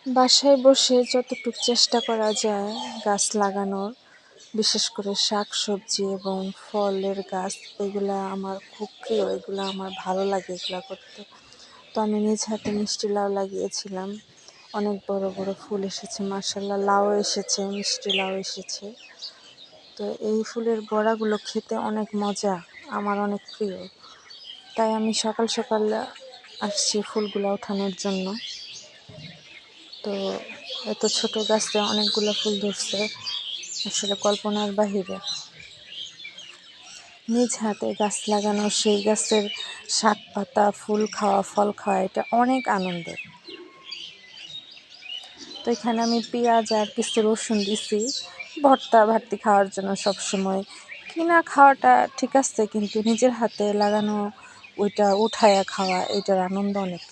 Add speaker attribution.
Speaker 1: বাসায় বসে যতটুকু চেষ্টা করা যায় গাছ লাগানোর, বিশেষ করে শাক সবজি এবং ফলের গাছ, এগুলা আমার খুব প্রিয়। এগুলো আমার ভালো লাগে এগুলা করতে। তো আমি নিজ হাতে মিষ্টি লাউ লাগিয়েছিলাম। অনেক বড় বড় ফুল এসেছে, মাশাআল্লাহ। লাউ এসেছে, মিষ্টি লাউ এসেছে। তো এই ফুলের বড়াগুলো খেতে অনেক মজা, আমার অনেক প্রিয়। তাই আমি সকাল সকাল আসছি ফুলগুলো ওঠানোর জন্য। তো এত ছোট গাছে অনেকগুলো ফুল ধরছে, আসলে কল্পনার বাহিরে। নিজ হাতে গাছ লাগানো, সেই গাছের শাক পাতা, ফুল খাওয়া, ফল খাওয়া, এটা অনেক আনন্দের। তো এখানে আমি পেঁয়াজ আর কিছু রসুন দিছি ভর্তা ভাতি খাওয়ার জন্য। সবসময় কিনা খাওয়াটা ঠিক আছে, কিন্তু নিজের হাতে লাগানো ওইটা উঠায়া খাওয়া, এটার আনন্দ অনেক।